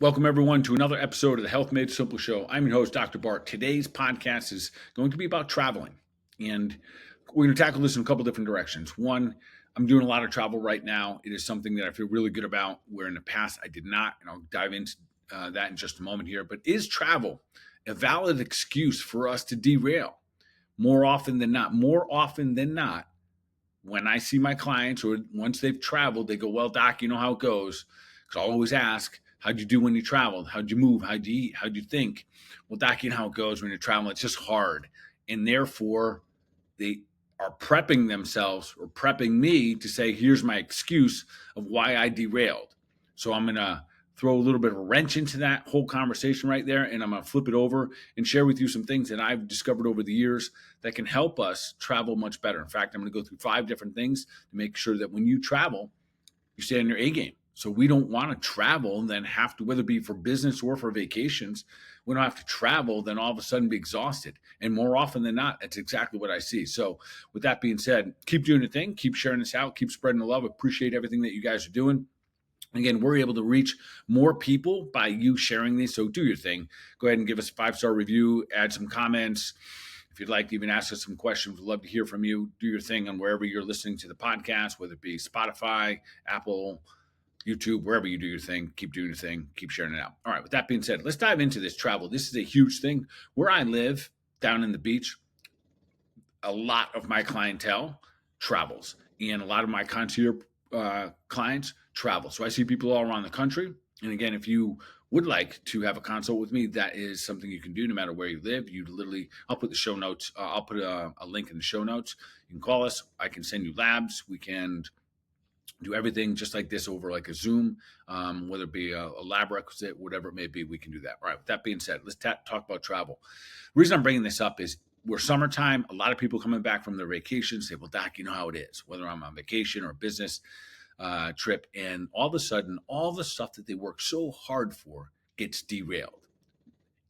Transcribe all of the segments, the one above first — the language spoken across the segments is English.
Welcome, everyone, to another episode of the Health Made Simple Show. I'm your host, Dr. Bart. Today's podcast is going to be about traveling, and we're going to tackle this in a couple different directions. One, I'm doing a lot of travel right now. It is something that I feel really good about, where in the past I did not, and I'll dive into that in just a moment here. But is travel a valid excuse for us to derail? More often than not, when I see my clients or once they've traveled, they go, "Well, doc, you know how it goes." Because I'll always ask, "How'd you do when you traveled? How'd you move? How'd you eat? How'd you think?" "Well, doc, you know how it goes when you're traveling. It's just hard." And therefore, they are prepping themselves or prepping me to say, "Here's my excuse of why I derailed." So I'm going to throw a little bit of a wrench into that whole conversation right there, and I'm going to flip it over and share with you some things that I've discovered over the years that can help us travel much better. In fact, I'm going to go through 5 different things to make sure that when you travel, you stay on your A game. So we don't want to travel and then have to, whether it be for business or for vacations, we don't have to travel, then all of a sudden be exhausted. And more often than not, that's exactly what I see. So with that being said, keep doing your thing, keep sharing this out, keep spreading the love. Appreciate everything that you guys are doing. Again, we're able to reach more people by you sharing these. So do your thing. Go ahead and give us a 5-star review, add some comments. If you'd like to even ask us some questions, we'd love to hear from you. Do your thing on wherever you're listening to the podcast, whether it be Spotify, Apple, YouTube, wherever you do your thing. Keep doing your thing. Keep sharing it out. All right, with that being said, let's dive into this travel. This is a huge thing. Where I live, down in the beach, a lot of my clientele travels, and a lot of my concierge clients travel. So I see people all around the country. And again, if you would like to have a consult with me, that is something you can do no matter where you live. You literally, I'll put the show notes, I'll put a link in the show notes. You can call us. I can send you labs. We can do everything just like this over like a Zoom, whether it be a lab requisite, whatever it may be, we can do that. All right, with that being said, let's talk about travel. The reason I'm bringing this up is we're summertime. A lot of people coming back from their vacations say, "Well, doc, you know how it is, whether I'm on vacation or a business trip." And all of a sudden, all the stuff that they work so hard for gets derailed.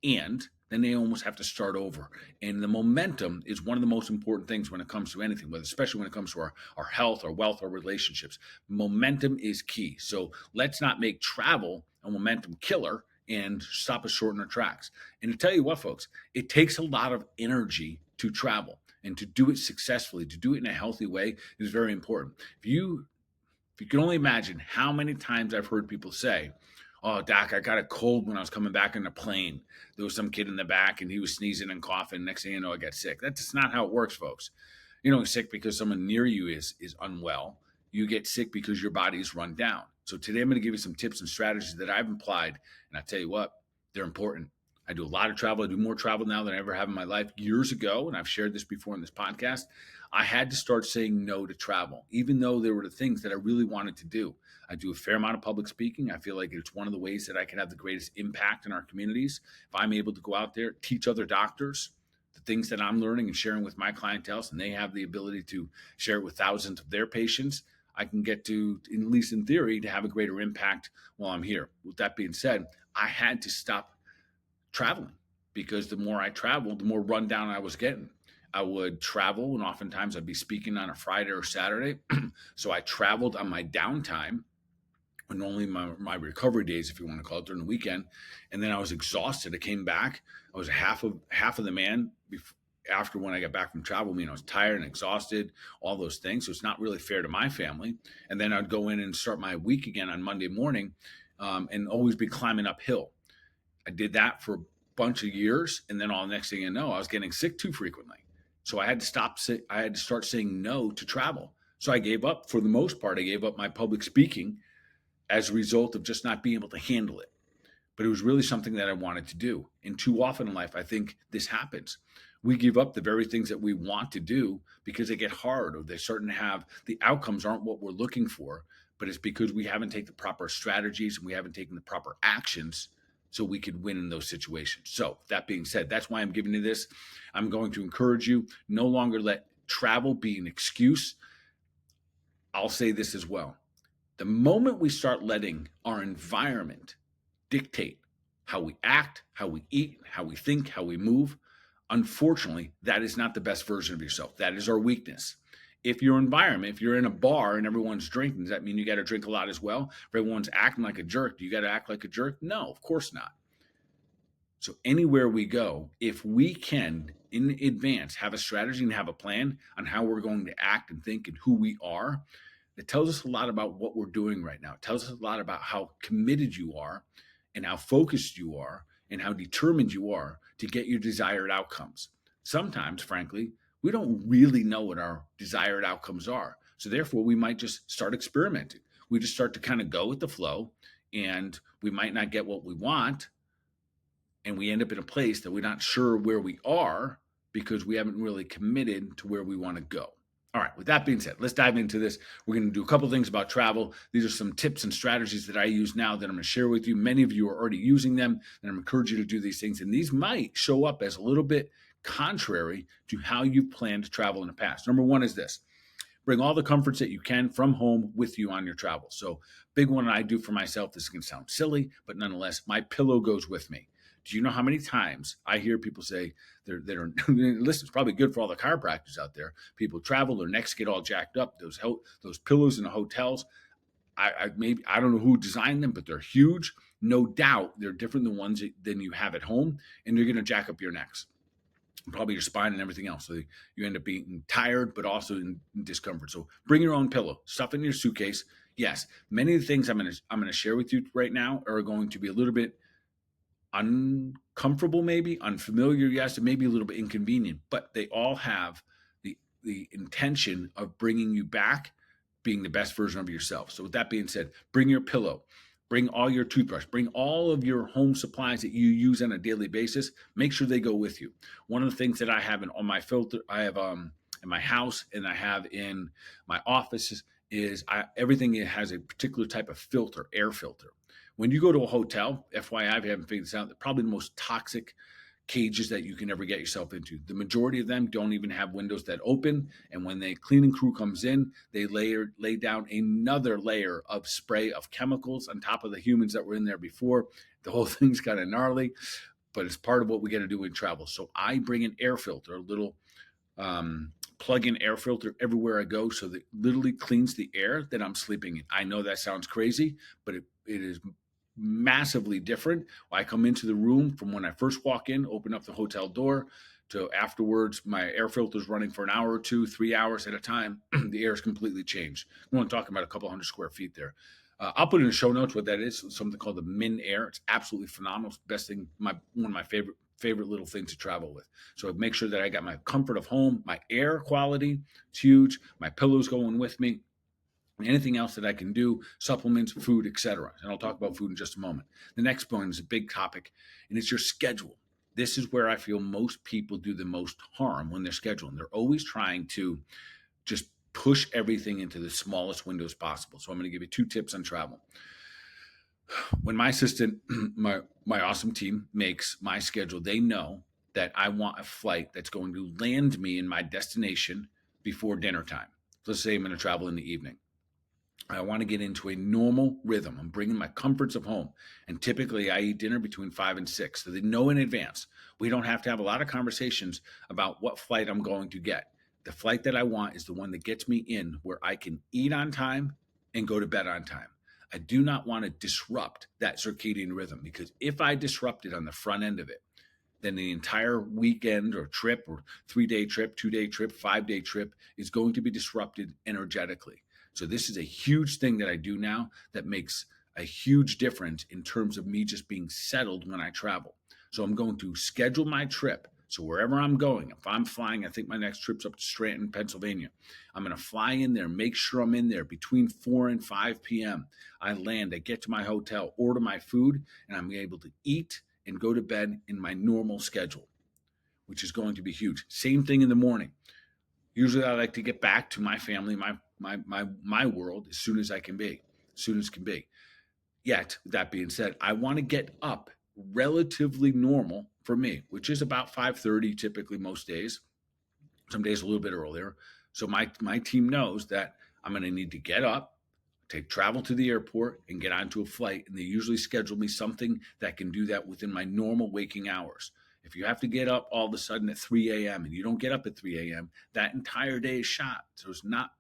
And then they almost have to start over. And the momentum is one of the most important things when it comes to anything, but especially when it comes to our health, our wealth, our relationships. Momentum is key. So let's not make travel a momentum killer and stop us short in our tracks. And to tell you what, folks, it takes a lot of energy to travel, and to do it successfully, to do it in a healthy way is very important. If you can only imagine how many times I've heard people say, "Oh, doc, I got a cold when I was coming back on a plane. There was some kid in the back and he was sneezing and coughing. Next thing you know, I got sick." That's not how it works, folks. You don't get sick because someone near you is unwell. You get sick because your body is run down. So today I'm going to give you some tips and strategies that I've applied. And I tell you what, they're important. I do a lot of travel. I do more travel now than I ever have in my life. Years ago, and I've shared this before in this podcast, I had to start saying no to travel, even though there were the things that I really wanted to do. I do a fair amount of public speaking. I feel like it's one of the ways that I can have the greatest impact in our communities. If I'm able to go out there, teach other doctors the things that I'm learning and sharing with my clientele, and they have the ability to share it with thousands of their patients, I can get to, at least in theory, to have a greater impact while I'm here. With that being said, I had to stop traveling, because the more I traveled, the more rundown I was getting. I would travel, and oftentimes I'd be speaking on a Friday or Saturday. So I traveled on my downtime, and only my recovery days, if you want to call it, during the weekend. And then I was exhausted. I came back. I was half of the man after when I got back from travel. I mean, I was tired and exhausted, all those things. So it's not really fair to my family. And then I'd go in and start my week again on Monday morning, and always be climbing uphill. I did that for a bunch of years, and then all the next thing you know, I was getting sick too frequently. So I had to I had to start saying no to travel. So I gave up, for the most part, I gave up my public speaking as a result of just not being able to handle it. But it was really something that I wanted to do. And too often in life, I think this happens. We give up the very things that we want to do because they get hard, or they're starting to have, the outcomes aren't what we're looking for, but it's because we haven't taken the proper strategies and we haven't taken the proper actions so we could win in those situations. So that being said, that's why I'm giving you this. I'm going to encourage you, no longer let travel be an excuse. I'll say this as well. The moment we start letting our environment dictate how we act, how we eat, how we think, how we move, unfortunately, that is not the best version of yourself. That is our weakness. if your environment, if you're in a bar and everyone's drinking, does that mean you got to drink a lot as well? If everyone's acting like a jerk, do you got to act like a jerk? No, of course not. So anywhere we go, if we can in advance have a strategy and have a plan on how we're going to act and think and who we are, it tells us a lot about what we're doing right now. It tells us a lot about how committed you are and how focused you are and how determined you are to get your desired outcomes. Sometimes, frankly, we don't really know what our desired outcomes are. So therefore, we might just start experimenting. We just start to kind of go with the flow, and we might not get what we want, and we end up in a place that we're not sure where we are because we haven't really committed to where we want to go. All right, with that being said, let's dive into this. We're going to do a couple things about travel. These are some tips and strategies that I use now that I'm going to share with you. Many of you are already using them, and I'm encouraging you to do these things. And these might show up as a little bit contrary to how you've planned to travel in the past. Number one is this: bring all the comforts that you can from home with you on your travel. So, big one I do for myself, this is going to sound silly, but nonetheless, my pillow goes with me. Do you know how many times I hear people say listen, it's probably good for all the chiropractors out there. People travel, their necks get all jacked up. Those pillows in the hotels, I don't know who designed them, but they're huge. No doubt they're different than ones than you have at home, and they're going to jack up your necks, probably your spine and everything else. So you end up being tired, but also in discomfort. So bring your own pillow, stuff in your suitcase. Yes, many of the things I'm going to share with you right now are going to be a little bit uncomfortable, maybe unfamiliar, yes, and maybe a little bit inconvenient, but they all have the intention of bringing you back being the best version of yourself. So with that being said, bring your pillow, bring all your toothbrush, bring all of your home supplies that you use on a daily basis. Make sure they go with you. One of the things that I have on my filter, I have in my house and I have in my office is everything has a particular type of filter, air filter. When you go to a hotel, FYI, I haven't figured this out, they're probably the most toxic cages that you can ever get yourself into. The majority of them don't even have windows that open. And when the cleaning crew comes in, they lay down another layer of spray of chemicals on top of the humans that were in there before. The whole thing's kind of gnarly, but it's part of what we got to do in travel. So I bring an air filter, a little plug-in air filter everywhere I go, so that it literally cleans the air that I'm sleeping in. I know that sounds crazy, but it is massively different. I come into the room from when I first walk in, open up the hotel door, to afterwards, my air filter is running for an hour or two, 3 hours at a time. The air is completely changed. We're only talking about a couple hundred square feet there. I'll put in the show notes what that is. Something called the Min Air. It's absolutely phenomenal. It's the best thing. One of my favorite little things to travel with. So make sure that I got my comfort of home, my air quality. It's huge. My pillows going with me. Anything else that I can do, supplements, food, etc. And I'll talk about food in just a moment. The next point is a big topic, and it's your schedule. This is where I feel most people do the most harm when they're scheduling. They're always trying to just push everything into the smallest windows possible. So I'm going to give you 2 tips on travel. When my assistant, my awesome team makes my schedule, they know that I want a flight that's going to land me in my destination before dinner time. Let's say I'm going to travel in the evening. I want to get into a normal rhythm. I'm bringing my comforts of home. And typically I eat dinner between 5 and 6. So they know in advance. We don't have to have a lot of conversations about what flight I'm going to get. The flight that I want is the one that gets me in where I can eat on time and go to bed on time. I do not want to disrupt that circadian rhythm, because if I disrupt it on the front end of it, then the entire weekend or trip or 3-day trip, 2-day trip, 5-day trip is going to be disrupted energetically. So this is a huge thing that I do now that makes a huge difference in terms of me just being settled when I travel. So I'm going to schedule my trip. So wherever I'm going, if I'm flying, I think my next trip's up to Scranton, Pennsylvania. I'm going to fly in there, make sure I'm in there between 4 and 5 p.m. I land, I get to my hotel, order my food, and I'm able to eat and go to bed in my normal schedule, which is going to be huge. Same thing in the morning. Usually I like to get back to my family, my world as soon as can be. Yet, with that being said, I want to get up relatively normal for me, which is about 5:30 typically most days. Some days a little bit earlier. So my team knows that I'm going to need to get up, travel to the airport, and get onto a flight. And they usually schedule me something that can do that within my normal waking hours. If you have to get up all of a sudden at 3 a.m. and you don't get up at 3 a.m., that entire day is shot. So it's not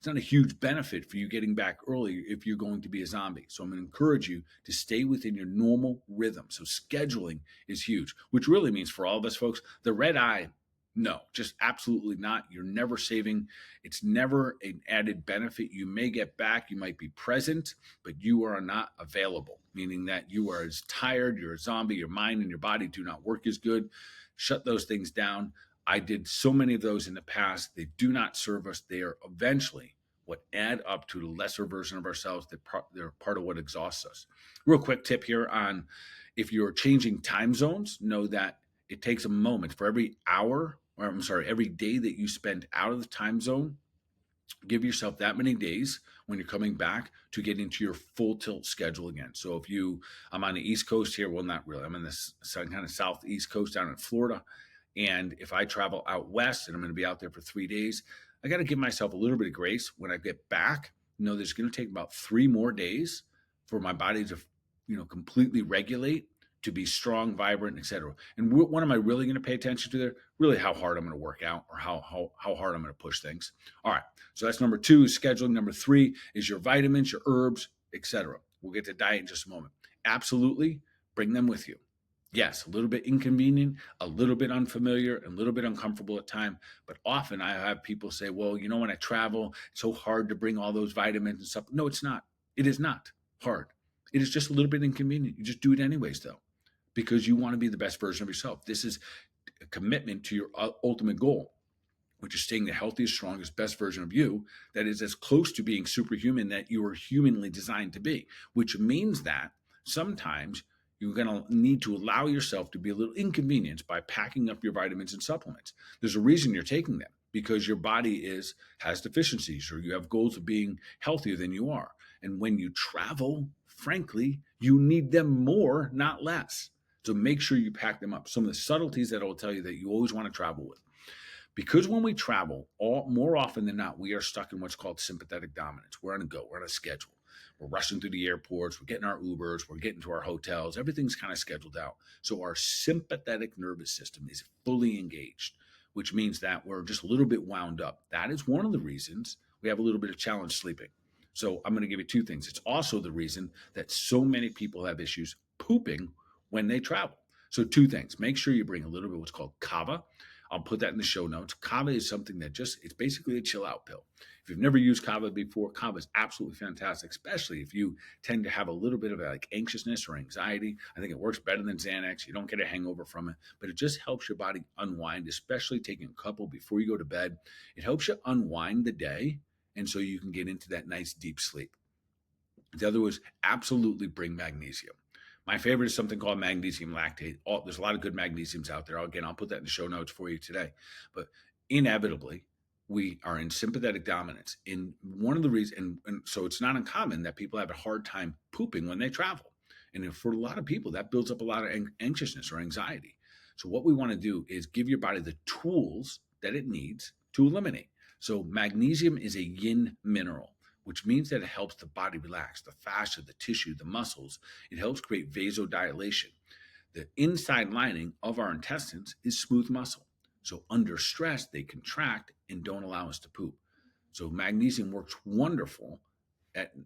a huge benefit for you getting back early if you're going to be a zombie. So I'm going to encourage you to stay within your normal rhythm. So scheduling is huge, which really means for all of us folks, the red eye, no, just absolutely not. You're never saving. It's never an added benefit. You may get back, you might be present, but you are not available, meaning that you are as tired, you're a zombie, your mind and your body do not work as good. Shut those things down. I did so many of those in the past. They do not serve us. They are eventually what add up to the lesser version of ourselves. They're part of what exhausts us. Real quick tip here on if you're changing time zones, know that it takes a moment for every hour, or I'm sorry, every day that you spend out of the time zone. Give yourself that many days when you're coming back to get into your full tilt schedule again. So I'm on the East Coast here. Well, not really. I'm in the kind of Southeast Coast down in Florida. And if I travel out west and I'm going to be out there for 3 days, I got to give myself a little bit of grace when I get back. There's going to take about 3 more days for my body to, completely regulate, to be strong, vibrant, etc. And what am I really going to pay attention to there? Really how hard I'm going to work out or how hard I'm going to push things. All right. So that's number 2 is scheduling. Number 3 is your vitamins, your herbs, etc. We'll get to diet in just a moment. Absolutely bring them with you. Yes, a little bit inconvenient, a little bit unfamiliar, a little bit uncomfortable at times. But often I have people say, well, when I travel, it's so hard to bring all those vitamins and stuff. No, it's not. It is not hard. It is just a little bit inconvenient. You just do it anyways, though, because you want to be the best version of yourself. This is a commitment to your ultimate goal, which is staying the healthiest, strongest, best version of you that is as close to being superhuman that you are humanly designed to be, which means that sometimes you're going to need to allow yourself to be a little inconvenienced by packing up your vitamins and supplements. There's a reason you're taking them, because your body has deficiencies, or you have goals of being healthier than you are. And when you travel, frankly, you need them more, not less. So make sure you pack them up. Some of the subtleties that I will tell you that you always want to travel with. Because when we travel, more often than not, we are stuck in what's called sympathetic dominance. We're on a go. We're on a schedule. We're rushing through the airports. We're getting our Ubers. We're getting to our hotels. Everything's kind of scheduled out. So our sympathetic nervous system is fully engaged, which means that we're just a little bit wound up. That is one of the reasons we have a little bit of challenge sleeping. So I'm going to give you 2 things. It's also the reason that so many people have issues pooping when they travel. So 2 things. Make sure you bring a little bit of what's called kava. I'll put that in the show notes. Kava is something that it's basically a chill out pill. If you've never used kava before, kava is absolutely fantastic, especially if you tend to have a little bit of anxiousness or anxiety. I think it works better than Xanax. You don't get a hangover from it, but it just helps your body unwind, especially taking a couple before you go to bed. It helps you unwind the day, and so you can get into that nice deep sleep. The other was absolutely bring magnesium. My favorite is something called magnesium lactate. There's a lot of good magnesiums out there. Again, I'll put that in the show notes for you today. But inevitably, we are in sympathetic dominance. In one of the reasons, and so it's not uncommon that people have a hard time pooping when they travel. And for a lot of people, that builds up a lot of anxiousness or anxiety. So what we want to do is give your body the tools that it needs to eliminate. So magnesium is a yin mineral, which means that it helps the body relax, the fascia, the tissue, the muscles. It helps create vasodilation. The inside lining of our intestines is smooth muscle. So under stress, they contract and don't allow us to poop. So magnesium works wonderful,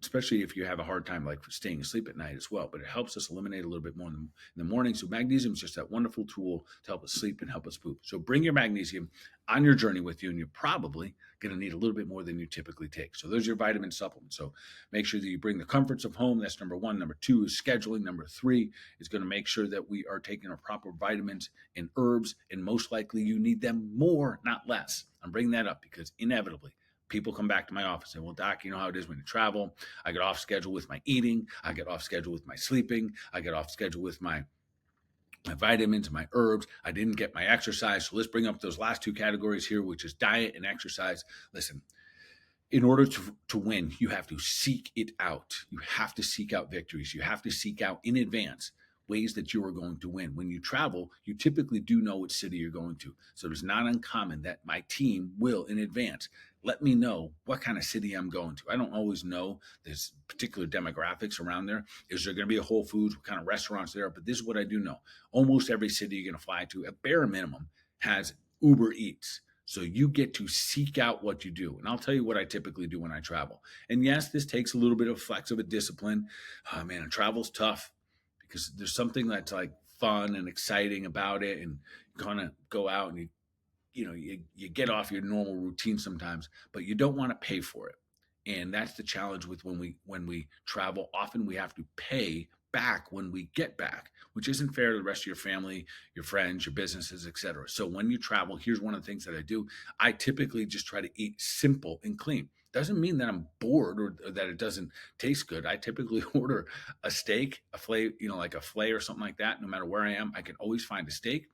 especially if you have a hard time staying asleep at night as well. But it helps us eliminate a little bit more in the morning. So magnesium is just that wonderful tool to help us sleep and help us poop. So bring your magnesium on your journey with you, and you're probably going to need a little bit more than you typically take. So those are your vitamin supplements. So make sure that you bring the comforts of home. That's number 1. Number 2 is scheduling. Number 3 is going to make sure that we are taking our proper vitamins and herbs, and most likely you need them more, not less. I'm bringing that up because inevitably people come back to my office and say, well, doc, you know how it is when you travel. I get off schedule with my eating. I get off schedule with my sleeping. I get off schedule with my vitamins, my herbs. I didn't get my exercise. So let's bring up those last 2 categories here, which is diet and exercise. Listen, in order to win, you have to seek it out. You have to seek out victories. You have to seek out in advance ways that you are going to win. When you travel, you typically do know which city you're going to. So it's not uncommon that my team will, in advance, let me know what kind of city I'm going to. I don't always know there's particular demographics around there. Is there going to be a Whole Foods? What kind of restaurants there are? But this is what I do know. Almost every city you're going to fly to, at bare minimum, has Uber Eats. So you get to seek out what you do. And I'll tell you what I typically do when I travel. And yes, this takes a little bit of flex of a discipline. Oh man, travel's tough because there's something that's like fun and exciting about it. And you kind of go out and you get off your normal routine sometimes, but you don't want to pay for it. And that's the challenge with when we travel. Often we have to pay back when we get back, which isn't fair to the rest of your family, your friends, your businesses, etc. So when you travel, here's one of the things that I do. I typically just try to eat simple and clean. Doesn't mean that I'm bored or that it doesn't taste good. I typically order a steak, a fillet, like a fillet or something like that. No matter where I am, I can always find a steak,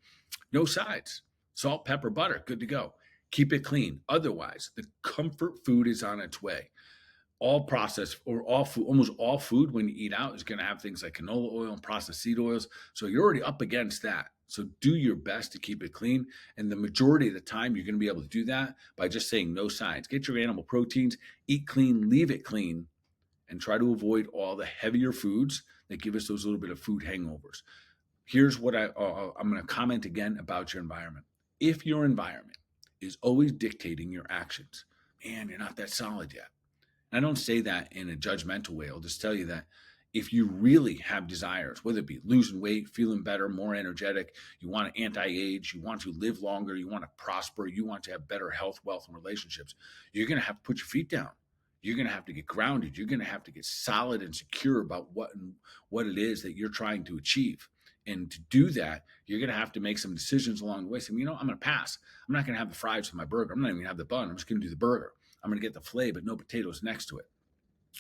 no sides, salt, pepper, butter, good to go. Keep it clean. Otherwise, the comfort food is on its way. All processed or all food, almost all food when you eat out is going to have things like canola oil and processed seed oils. So you're already up against that. So do your best to keep it clean. And the majority of the time, you're going to be able to do that by just saying no sides. Get your animal proteins, eat clean, leave it clean, and try to avoid all the heavier foods that give us those little bit of food hangovers. Here's what I'm going to comment again about your environment. If your environment is always dictating your actions, man, you're not that solid yet. And I don't say that in a judgmental way. I'll just tell you that if you really have desires, whether it be losing weight, feeling better, more energetic, you want to anti-age, you want to live longer, you want to prosper, you want to have better health, wealth, and relationships, you're going to have to put your feet down. You're going to have to get grounded. You're going to have to get solid and secure about what it is that you're trying to achieve. And to do that, you're going to have to make some decisions along the way. So, I'm going to pass. I'm not going to have the fries with my burger. I'm not even going to have the bun. I'm just going to do the burger. I'm going to get the filet, but no potatoes next to it.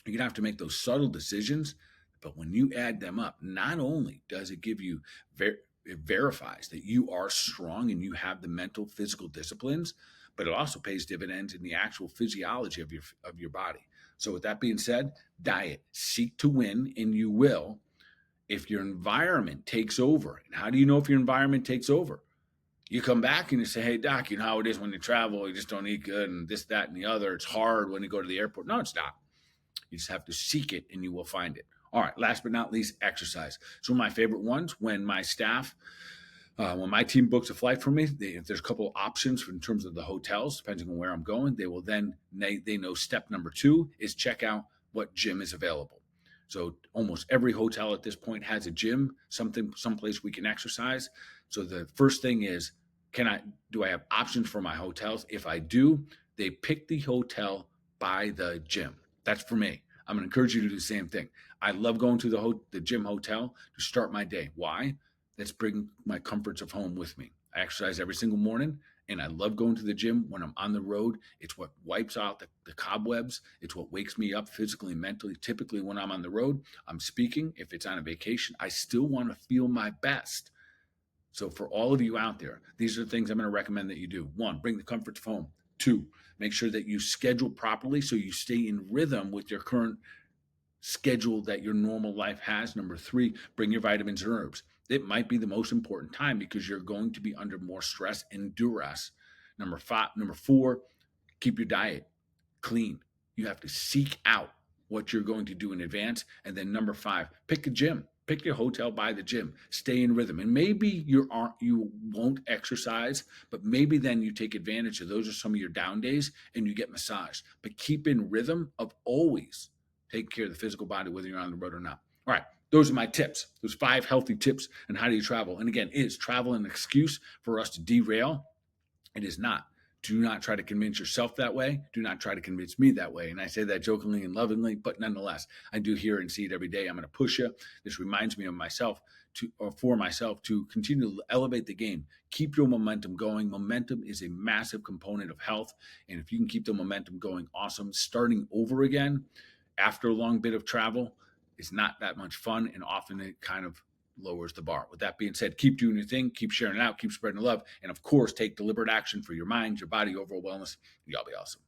You're going to have to make those subtle decisions. But when you add them up, not only does it give you, it verifies that you are strong and you have the mental, physical disciplines, but it also pays dividends in the actual physiology of your body. So with that being said, diet, seek to win, and you will. If your environment takes over, and how do you know if your environment takes over? You come back and you say, hey, doc, you know how it is when you travel, you just don't eat good and this, that, and the other. It's hard when you go to the airport. No, it's not. You just have to seek it and you will find it. All right, last but not least, exercise. So one of my favorite ones, when my staff, when my team books a flight for me, if there's a couple of options in terms of the hotels, depending on where I'm going, they will then, they know step number 2 is check out what gym is available. So almost every hotel at this point has a gym, someplace we can exercise. So the first thing is, do I have options for my hotels? If I do, they pick the hotel by the gym. That's for me. I'm going to encourage you to do the same thing. I love going to the gym hotel to start my day. Why? Let's bring my comforts of home with me. I exercise every single morning, and I love going to the gym when I'm on the road. It's what wipes out the cobwebs. It's what wakes me up physically and mentally. Typically, when I'm on the road, I'm speaking. If it's on a vacation, I still want to feel my best. So for all of you out there, these are the things I'm going to recommend that you do. 1, bring the comforts of home. 2, make sure that you schedule properly so you stay in rhythm with your current schedule that your normal life has. Number 3, bring your vitamins and herbs. It might be the most important time because you're going to be under more stress and duress. Number 4, keep your diet clean. You have to seek out what you're going to do in advance. And then number 5, pick a gym. Pick your hotel by the gym. Stay in rhythm. And maybe you won't exercise, but maybe then you take advantage of those are some of your down days and you get massaged. But keep in rhythm of always taking care of the physical body, whether you're on the road or not. All right. Those are my tips. Those 5 healthy tips on how do you travel. And again, is travel an excuse for us to derail? It is not. Do not try to convince yourself that way. Do not try to convince me that way. And I say that jokingly and lovingly, but nonetheless, I do hear and see it every day. I'm going to push you. This reminds me of myself for myself to continue to elevate the game. Keep your momentum going. Momentum is a massive component of health. And if you can keep the momentum going, awesome. Starting over again after a long bit of travel is not that much fun. And often it kind of lowers the bar. With that being said, keep doing your thing, keep sharing it out, keep spreading the love, and of course, take deliberate action for your mind, your body, overall wellness. Y'all be awesome.